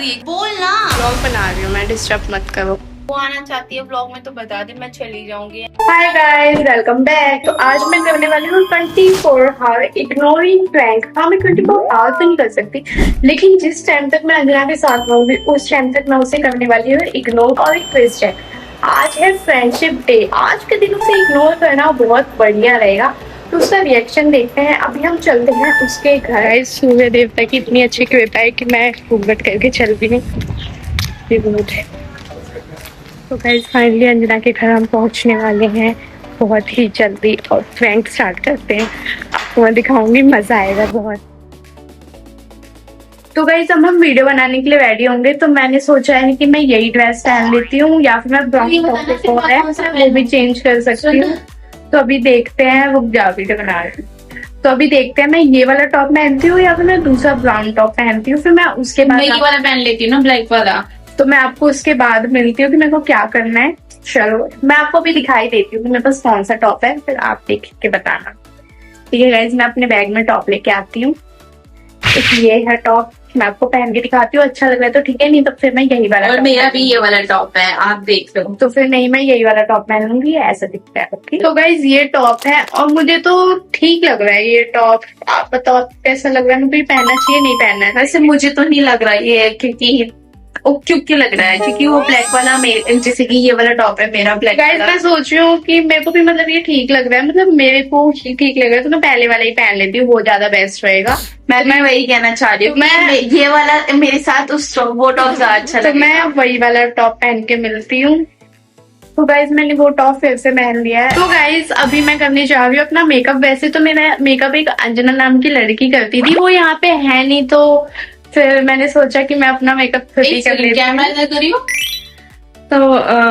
रही है, बोल ना। व्लॉग बना रही हूँ मैं, डिस्टर्ब मत करो। वो आना चाहती है व्लॉग में तो बता दे, मैं चली जाऊंगी। Hi guys, welcome back. तो आज मैं करने वाली हूँ 24 आवर इग्नोरिंग प्रैंक। हाँ, मैं 24 आवर तो नहीं कर सकती, लेकिन जिस टाइम तक मैं अंजना के साथ रहूंगी उस टाइम तक मैं उसे करने वाली हूँ इग्नोर। और एक ट्विस्ट है, आज है फ्रेंडशिप डे। आज के दिन उसे इग्नोर करना बहुत बढ़िया रहेगा, तो उसका रिएक्शन देखते हैं। अभी हम चलते हैं उसके घर। सूर्य देवता की इतनी अच्छी कृपा है कि मैं घूंघट करके चल भी नहीं। तो गाइस फाइनली अंजना के घर हम पहुंचने वाले हैं बहुत ही जल्दी, और प्रैंक स्टार्ट करते हैं। आपको मैं दिखाऊंगी, मजा आएगा बहुत। तो गाइस अब हम वीडियो बनाने के लिए रेडी होंगे, तो मैंने सोचा है कि मैं यही ड्रेस पहन लेती हूँ या फिर मैं ब्राउन टॉप है वो भी चेंज कर सकती हूँ। तो अभी देखते हैं, वो क्या वीडियो बना रहे हैं। तो अभी देखते हैं मैं ये वाला टॉप पहनती हूँ या फिर मैं दूसरा ब्राउन टॉप पहनती हूँ। फिर मैं उसके बाद मैं ये वाला पहन लेती हूँ ना, ब्लैक वाला। तो मैं आपको उसके बाद मिलती हूँ कि मेरे को क्या करना है। चलो मैं आपको भी दिखाई देती हूँ कि मेरे पास कौन सा टॉप है, फिर आप देख के बताना। ठीक है गाइज, मैं अपने बैग में टॉप लेके आती हूँ। ये है टॉप, मैं आपको पहन के दिखाती हूँ। अच्छा लग रहा है तो ठीक है, नहीं तो फिर मैं यही वाला। और मेरा भी ये वाला टॉप है, आप देख लो। तो फिर नहीं, मैं यही वाला टॉप पहन लूंगी, ऐसा दिखता है। okay? तो गाइज ये टॉप है और मुझे तो ठीक लग रहा है ये टॉप। आप बताओ कैसा लग रहा है, मुझे पहनना चाहिए नहीं पहनना है? वैसे मुझे तो नहीं लग रहा ये, क्योंकि क्यों लग रहा है, क्योंकि वो ब्लैक वाला जैसे कि ये वाला टॉप है मेरा ब्लैक गाइस मैं सोच रही हूँ कि मेरे को भी मतलब ये ठीक लग रहा है, मतलब मेरे को ही ठीक लग रहा है, तो मैं पहले वाला ही पहन लेती हूँ, वो ज्यादा बेस्ट रहेगा। मैं वही कहना चाह रही हूँ, मैं ये वाला मेरे साथ उस वो टॉप ज्यादा अच्छा तो मैं वही वाला टॉप पहन के मिलती हूँ। तो गाइज मैंने वो टॉप फिर से पहन लिया है। तो गाइज अभी मैं करने जा रही हूँ अपना मेकअप। वैसे तो मेरा मेकअप एक अंजना नाम की लड़की करती थी, वो यहाँ पे है नहीं, तो फिर मैंने सोचा कि मैं अपना मेकअप खुद ही कर लेती हूँ। कैमरा करी हो तो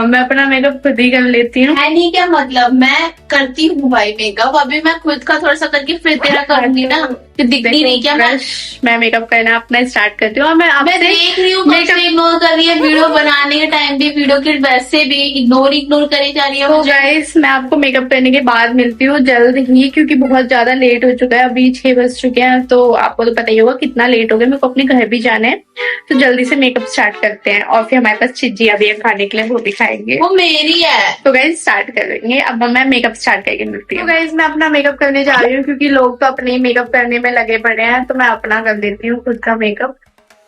मैं अपना मेकअप खुद ही कर लेती हूँ। है नहीं, क्या मतलब, मैं करती हूँ भाई मेकअप। अभी मैं खुद का थोड़ा सा करके फिर तेरा करूंगी ना, तो दिखती नहीं क्या? मैं मेकअप करना अपना स्टार्ट करती हूँ और मैं देख रही हूँ मेकअप इग्नोर कर रही है, वीडियो बनाने के टाइम भी, वीडियो के वैसे भी इग्नोर करी जा रही है। तो गाइस मैं आपको मेकअप करने के बाद मिलती हूँ जल्द ही, क्योंकि बहुत ज्यादा लेट हो चुका है, अभी 6 बज चुके हैं। तो आपको तो पता ही होगा कितना लेट हो गया, मेरे को अपने घर भी जाना है। तो जल्दी से मेकअप स्टार्ट करते हैं, और फिर हमारे पास चिज्जियां भी है खाने के लिए, वो भी खाएंगे। वो मेरी है। तो गाइस स्टार्ट करेंगे, अब मैं मेकअप स्टार्ट करके मिलती हूँ। तो गाइस मैं अपना मेकअप करने जा रही हूँ, क्योंकि लोग तो अपने मेकअप करने में लगे पड़े हैं, तो मैं अपना कर देती हूँ खुद का मेकअप।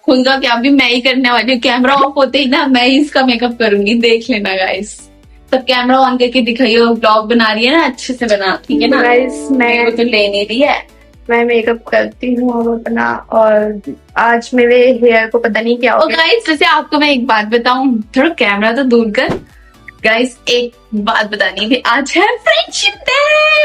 खुद का क्या, अभी मैं ही करने वाली हूँ। कैमरा ऑफ होते ही ना मैं ही इसका मेकअप करूंगी, देख लेना गाइस। तब कैमरा ऑन करके दिखाइए, ब्लॉग बना रही है ना, अच्छे से बना, ठीक है ना गाइस? मैं तो ले नहीं रही है, मैं मेकअप करती हूँ अब अपना। और आज मेरे हेयर को पता नहीं क्या हो गया। गाइस वैसे आपको मैं एक बात बताऊं, थोड़ा कैमरा तो दूर कर। गाइस एक बात बतानी थी, आज है फ्रेंडशिप डे।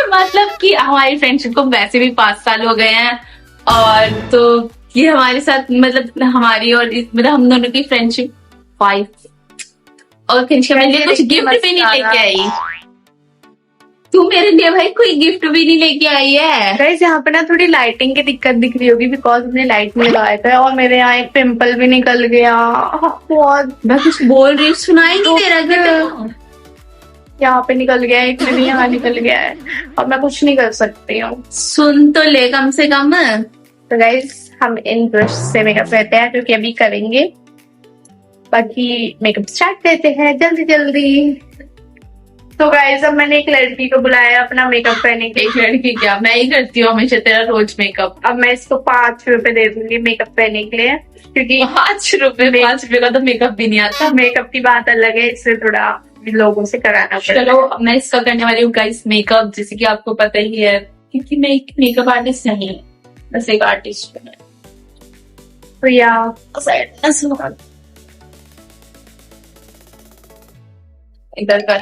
मतलब कि हमारी फ्रेंडशिप को वैसे भी 5 साल हो गए हैं, और तो ये हमारे साथ मतलब हमारी और मतलब हम दोनों की फ्रेंडशिप 5। और फ्रेंडशिप के लिए कुछ गिफ्ट भी नहीं लेके आई तू मेरे लिए भाई, कोई गिफ्ट भी नहीं लेके आई है। गाइस यहाँ पे ना थोड़ी लाइटिंग की दिक्कत दिख रही होगी, बिकॉज हमने लाइट में लगाया था, और मेरे यहाँ एक पिंपल भी निकल गया बहुत। मैं कुछ बोल रही, सुनाई नहीं दे रहा, यहाँ पे निकल गया, एक में भी यहाँ निकल गया है, अब मैं कुछ नहीं कर सकती हूँ। सुन तो ले कम से कम। तो गाइस हम इन ब्रश से मेकअप करते हैं, क्योंकि अभी करेंगे, बाकी मेकअप स्टार्ट करते हैं जल्दी जल्दी। तो गाइस अब मैंने एक लड़की को बुलाया अपना मेकअप करने के लिए। एक लड़की क्या, मैं ही करती हूँ हमेशा तेरा रोज मेकअप। अब मैं इसको 5 रुपए दे दूंगी मेकअप करने के लिए, क्योंकि 5 रुपए का तो मेकअप भी नहीं आता। मेकअप की बात अलग है, इससे थोड़ा लोगों से कराना पड़ता है। चलो मैं इसका करने वाली हूँ गाइस मेकअप, जैसे कि आपको पता ही है, क्योंकि मैं एक मेकअप आर्टिस्ट नहीं हूँ, बस एक आर्टिस्ट हूँ। तो या इधर कर।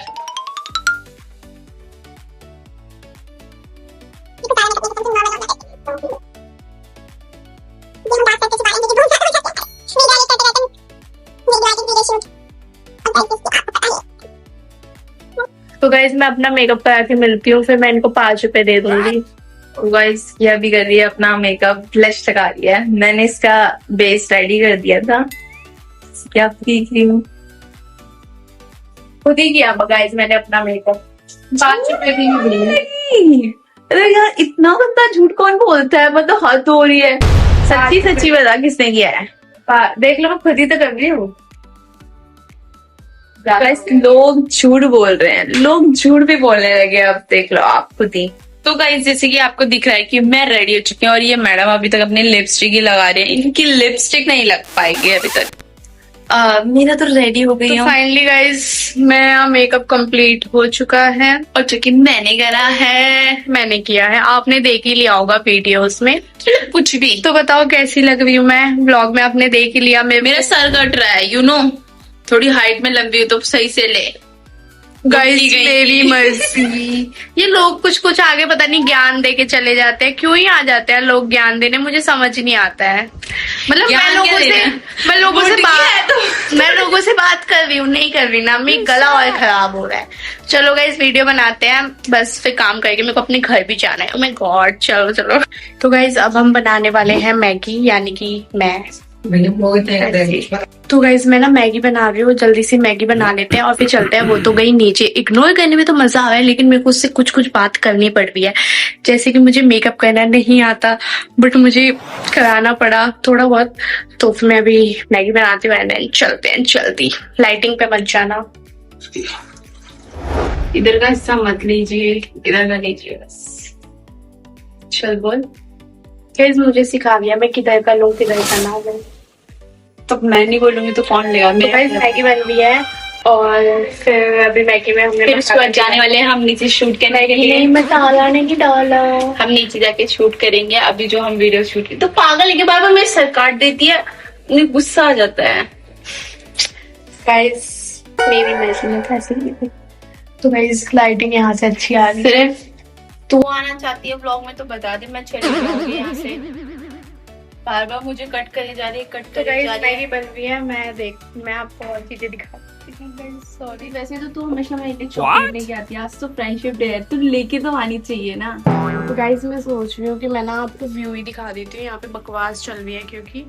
तो गाइस मैं अपना मेकअप करा के मिलती हूँ, फिर मैं इनको 5 रुपए दे दूंगी। गाइस यह भी कर रही है अपना मेकअप, ब्लश लगा रही है। मैंने इसका बेस रेडी कर दिया था, क्या देख रही हूँ, खुद ही किया गाइस मैंने अपना मेकअप, 5 रुपए भी नहीं दिए। अरे यार इतना गंदा झूठ कौन बोलता है, मतलब हद हो रही है। सच्ची बता किसने किया है? देख लो मैं खुद ही तो कर रही हूँ। गाइस लोग झूठ बोल रहे हैं, लोग झूठ भी बोलने लगे अब, देख लो आप खुद ही। तो गाइस जैसे कि आपको दिख रहा है कि मैं रेडी हो चुकी हूँ और ये मैडम अभी तक अपनी लिपस्टिक ही लगा रही है, इनकी लिपस्टिक नहीं लग पाएगी अभी तक। मेरा तो रेडी हो गई तो हूँ फाइनली गाइस मेरा मेकअप कंप्लीट हो चुका है। और जो कि मैंने करा है, मैंने किया है, आपने देख ही लिया होगा वीडियोस में। कुछ भी। तो बताओ कैसी लग रही हूँ मैं, व्लॉग में आपने देख ही लिया। मेरा सर कट रहा है, यू नो, थोड़ी हाइट में लंबी हो तो सही से ले। गाइस गई मेरी मर्जी। ये लोग कुछ कुछ आगे पता नहीं ज्ञान दे के चले जाते हैं, क्यों ही आ जाते हैं लोग ज्ञान देने, मुझे समझ नहीं आता है। मतलब ज्ञान क्या देना है? मैं लोगों से बुढ़ी है बात मैं लोगों से बात कर रही हूँ, नहीं कर रही ना, मेरा गला और खराब हो रहा है। चलो गाइस वीडियो बनाते हैं, बस फिर काम करके मेरे को अपने घर भी जाना है। ओह माय गॉड, चलो चलो। तो गाइस अब हम बनाने वाले हैं मैगी, यानी कि मैं। तो गाइज मैं ना मैगी बना रही हूँ, जल्दी से मैगी बना लेते हैं और फिर चलते हैं। वो तो गई नीचे, इग्नोर करने में तो मजा आ रहा है लेकिन मेरे को उससे कुछ कुछ बात करनी पड़ रही है। जैसे कि मुझे मेकअप करना नहीं आता बट मुझे कराना पड़ा थोड़ा बहुत, तो फिर मैं अभी मैगी बनाती हूँ एंड चलते हैं जल्दी। लाइटिंग पे मत जाना, इधर का हिस्सा मत लीजिए, इधर का लीजिए बस। चल बोल। गाइज मुझे सिखा दिया मैं किधर का लूँ किधर का ना लूँ। तो मैं नहीं बोलूंगी तो कौन लेगा? तो गाइज मैगी बन रही है और फिर अभी मैगी में हमने फिर उसके बाद जाने वाले हैं हम नीचे शूट करने के लिए। नहीं मसाला नहीं डाला। हम नीचे जाके शूट करेंगे। अभी जो हम वीडियो शूट की, तो पागल है के बार बार मेरे सर काट देती है, उन्हें गुस्सा आ जाता है। गाइज मेरी मर्जी में कैसे की। तो गाइज लाइटिंग यहाँ से अच्छी आ रही है। सिर्फ तू आना चाहती है व्लॉग में तो बता दे, मैं चली जाऊंगी यहाँ से। बार बार मुझे कट करी जा रही है, कट तो करी जा गाइज रही मैगी है। बन रही है, मैं आपको और चीजें दिखाती हूँ। सॉरी। वैसे तो तू हमेशा मेरे लिए चॉकलेट लेके आती है, आज तो फ्रेंडशिप डे है, तू लेके तो आनी चाहिए ना। तो गाइज मैं सोच रही हूँ कि मैं ना आपको व्यू ही दिखा देती हूँ। यहाँ पे बकवास चल रही है क्योंकि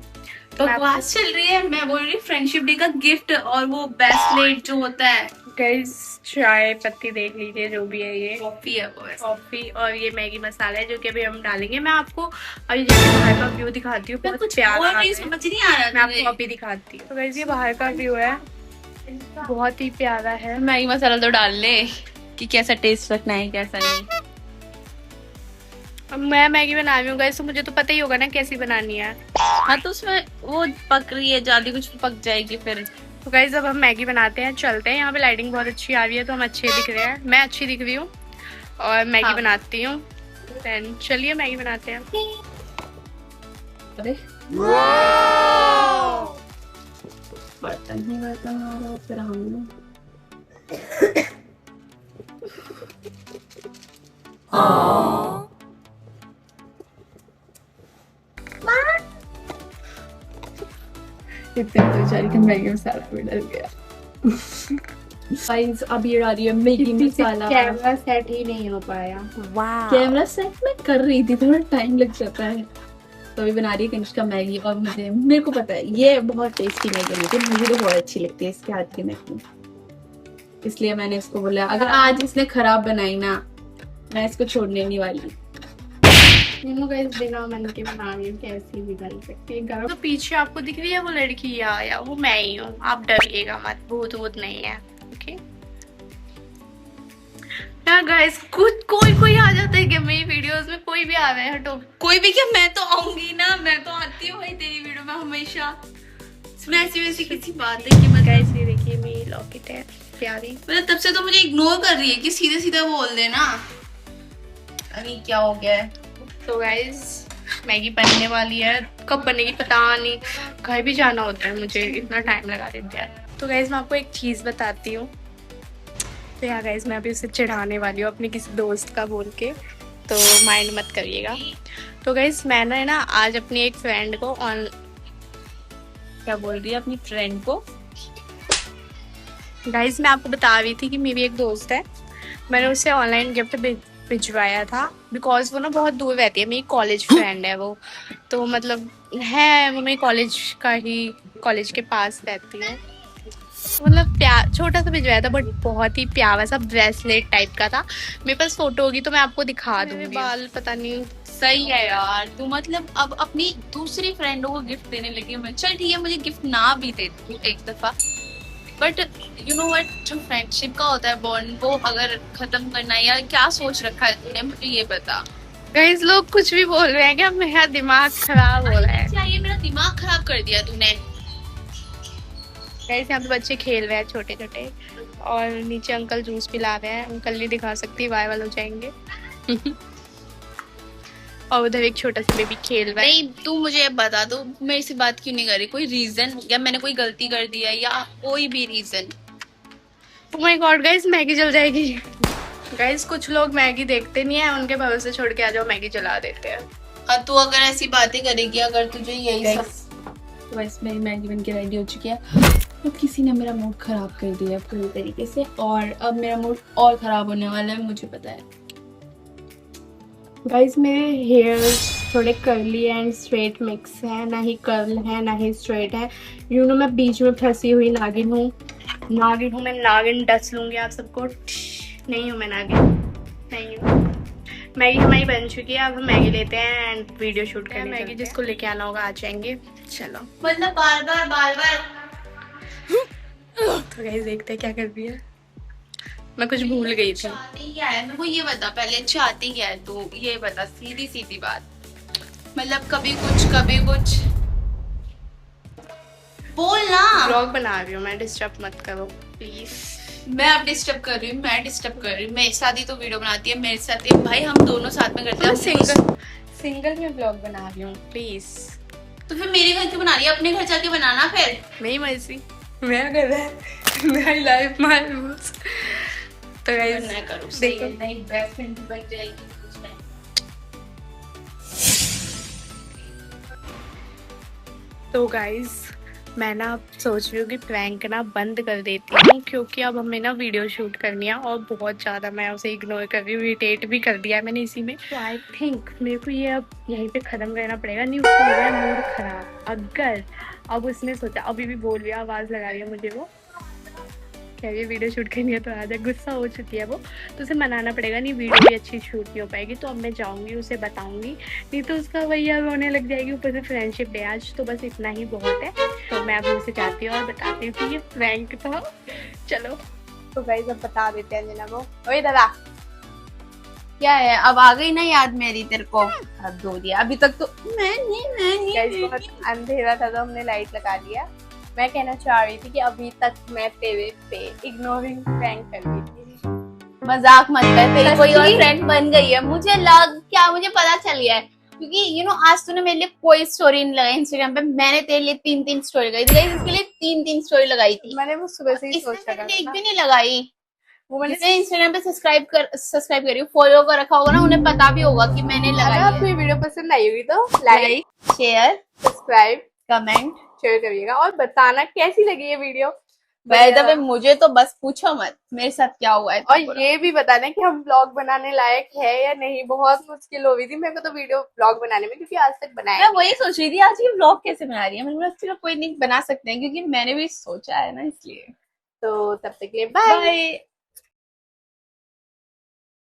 बकवास चल रही है। मैं बोल रही फ्रेंडशिप डे का गिफ्ट और वो ब्रेसलेट जो होता है। गाइज चाय पत्ती देख लीजिए, जो भी है ये कॉफी है वो, कॉफी, और ये मैगी मसाला है जो कि अभी हम डालेंगे। मैं आपको अभी जैसे बाहर का व्यू दिखाती हूँ, बहुत कुछ प्यारा और नहीं है। समझ नहीं आ मैं रहा आपको अभी दिखाती हूँ। तो गाइज ये बाहर का व्यू है, बहुत ही प्यारा है। मैगी मसाला तो डाल ले कि कैसा टेस्ट रखना है कैसा नहीं। अब मैं मैगी बना रही हूँ गाइस, तो मुझे तो पता ही होगा ना कैसी बनानी है। हाँ तो उसमें वो पक रही है ज्यादा, कुछ पक जाएगी फिर। तो गाइस अब हम मैगी बनाते हैं, चलते हैं। यहाँ पे लाइटिंग बहुत अच्छी आ रही है तो हम अच्छे दिख रहे हैं, मैं अच्छी दिख रही हूँ और मैगी हाँ। बनाती हूँ। देन चलिए मैगी बनाते हैं। अरे बर्तन ही बर्तन आ रहा फिर हम इतने बेचारी का मैगी मसाला भी डल गया। गाइस अब ये आ रही है मैगी मसाला। कैमरा सेट ही नहीं हो पाया। कैमरा सेट में कर रही थी, थोड़ा टाइम लग जाता है। तो अभी बना रही है कनिष्का मैगी और मेरे को पता है ये बहुत टेस्टी मैगी बनती है, मुझे तो बहुत अच्छी लगती है इसके हाथ की मैगी, इसलिए मैंने इसको बोला अगर आज इसने खराब बनाई ना मैं इसको छोड़ने नहीं वाली। गाइस बिना मन के बना रही हूँ, कैसी भी बन सकती है। तो पीछे आपको दिख रही है वो लड़की, या वो मैं ही हूँ, आप डरिएगा मत, भूत वूत नहीं है। ओके यार गाइस, कुछ कोई आ जाता है क्या मेरी वीडियोस में? कोई भी आ रहा है, हटो। कोई भी क्या, मैं तो आऊंगी ना, मैं तो आती हूँ भाई तेरी वीडियो में हमेशा। इसमें ऐसी वैसी किसी बात है कि मैं गाइस ये देखिए मेरी लॉकेट है प्यारी। मतलब तब से तो मुझे इग्नोर कर रही है कि सीधे सीधे बोल देना। अभी क्या हो गया है? तो गाइस मैगी बनने वाली है, कब बनेगी पता नहीं, घर भी जाना होता है मुझे, इतना टाइम लगा देते हैं। तो गाइस मैं आपको एक चीज़ बताती हूँ। तो यार गाइस मैं अभी उसे चढ़ाने वाली हूँ अपने किसी दोस्त का बोल के, तो माइंड मत करिएगा। तो गाइस मैंने ना आज अपनी एक फ्रेंड को क्या बोल रही है अपनी फ्रेंड को? गाइस मैं आपको बता रही थी कि मेरी एक दोस्त है, मैंने उसे ऑनलाइन गिफ्ट भिजवाया था, बिकॉज वो ना बहुत दूर रहती है, मेरी कॉलेज फ्रेंड है वो, तो मतलब है वो मेरी कॉलेज के पास रहती है। मतलब छोटा सा भिजवाया था बट बहुत ही प्यारा सा ब्रेसलेट टाइप का था। मेरे पास फोटो होगी तो मैं आपको दिखा दूंगी। बाल पता नहीं सही है यार तू, मतलब अब अपनी दूसरी फ्रेंडों को गिफ्ट देने लगी मैं। चल ठीक है, मुझे गिफ्ट ना भी दे तू एक दफा, बट यू नो व्हाट, जो फ्रेंडशिप का होता है बॉन्ड, वो अगर खत्म करना है, या क्या सोच रखा है तूने, मुझे ये बता। गाइस लोग कुछ भी बोल रहे हैं कि अब मेरा दिमाग खराब हो रहा है। क्या ये मेरा दिमाग खराब कर दिया तूने? गाइस यहाँ पे बच्चे खेल रहे हैं छोटे छोटे, और नीचे अंकल जूस पिला रहे हैं। अंकल नहीं दिखा सकती, वायरल हो जाएंगे। और उधर एक छोटा सा बेबी खेल रहा है। नहीं तू मुझे बता दो, मेरे से बात क्यों नहीं कर रही? कोई रीजन, या मैंने कोई गलती कर दी है, या कोई भी reason? Oh my god guys, Maggi जल जाएगी। गाइस कुछ लोग मैगी देखते नहीं है, उनके भरोसे छोड़ के आ जाओ, मैगी जला देते हैं। तू अगर ऐसी बातें करेगी, अगर तुझे यही सब, तो बस मेरी मैगी बन के रेडी हो चुकी है। तो किसी ने मेरा मूड खराब कर दिया पूरी तरीके से, और अब मेरा मूड और खराब होने वाला है, मुझे पता है। गाइस मेरे हेयर थोड़े कर्ली एंड स्ट्रेट मिक्स है, ना ही कर्ल है ना ही स्ट्रेट है। यू नो मैं बीच में फंसी हुई नागिन हूँ। मैं नागिन डस लूंगी आप सबको। नहीं हूँ मैं नागिन, नहीं हूँ। मैगी हमारी बन चुकी है, अब हम मैगी लेते हैं एंड वीडियो शूट करें। मैगी जिसको लेके आना होगा आ जाएंगे। चलो मतलब बार बार तो गाइस देखते हैं क्या कर रही है। मैं कुछ भूल गई थी। चाहती क्या है, मेरे को ये बता पहले, चाहती क्या है तू, ये बता, सीधी सीधी बात। मतलब कभी कुछ बोल ना। व्लॉग बना रही हूँ मैं, डिस्टर्ब मत करो प्लीज। मैं अब डिस्टर्ब कर रही हूँ, मेरे साथ ही तो वीडियो बनाती है, मेरे साथ ही भाई, हम दोनों साथ में करते हैं। सिंगल में व्लॉग बना रही हूँ प्लीज। तो फिर मेरे घर क्यों बना रही है? अपने घर जाके बनाना फिर। मेरी मर्जी, मेरा घर है, मेरी लाइफ माय रूल्स। तो गाइस मैं करूँ देखो, नहीं, बेस्ट फ्रेंड बन जाएगी कुछ नहीं। तो गाइस मैं ना अब सोच रही हूँ कि प्रैंक ना बंद कर देती हूँ, क्योंकि अब हमें ना वीडियो शूट करनी है और बहुत ज़्यादा मैं उसे इग्नोर कर रही हूँ। इरिटेट भी कर दिया है मैंने इसी में। तो आई थिंक मेरे को ये अब यहीं पे ख़त्म करना पड़ेगा। नहीं उसको हो गया मूड खराब। अगर अब उसने सोचा, अभी भी बोल रही है, आवाज़ लगा रही है मुझे, वो कह रही है वीडियो शूट करनी है तो आ जाए। गुस्सा हो चुकी है वो, तो उसे मनाना पड़ेगा। नहीं वीडियो भी अच्छी शूट नहीं हो पाएगी, तो अब मैं जाऊँगी उसे बताऊँगी, नहीं तो उसका भैया रोने लग जाएगी। ऊपर से फ्रेंडशिप डे आज, तो बस इतना ही बहुत है। तो मैं अभी उसे जाती हूँ और बताती हूँ कि ये प्रैंक था। चलो तो गाइस अब बता देते हैं जना को। ओए दादा क्या है, अब आ गई ना याद मेरी तेरे को? अब दो दिया, अभी तक तो मैं गाइस बहुत अंधेरा था तो हमने लाइट लगा दिया। मैं कहना चाह रही थी कि अभी तक मैं तेरे पे इग्नोरिंग प्रैंक कर रही थी। मजाक मत कर, तेरी कोई और फ्रेंड बन गई है। मुझे पता चल गया है, क्योंकि यू नो आज तूने मेरे लिए कोई स्टोरी नहीं लगाई इंस्टाग्राम पे, मैंने तेरे लिए 3 स्टोरी लगाई थी। इसके लिए 3 स्टोरी लगाई थी मैंने वो सुबह से ही सोच रखा एक था। भी नहीं लगाई। वो मैंने जिसने इंस्टाग्राम पे सब्सक्राइब करी, फॉलो कर रखा होगा ना, उन्हें पता भी होगा कि मैंने लगाई है। आपको ये वीडियो पसंद आई होगी तो like, share, subscribe, comment share करिएगा और बताना कैसी लगी ये वीडियो। वैसे मुझे तो बस पूछो मत मेरे साथ क्या हुआ है। और ये भी बताना कि हम ब्लॉग बनाने लायक है या नहीं। बहुत मुश्किल हो रही थी मेरे को तो वीडियो ब्लॉग बनाने में, क्योंकि आज तक बनाया मैं वही सोच रही थी आज ये ब्लॉग कैसे बना रही है। मैंने बोला चलो कोई नहीं, बना सकते हैं, क्योंकि मैंने भी सोचा है ना, इसलिए। तो तब तक के लिए बाय।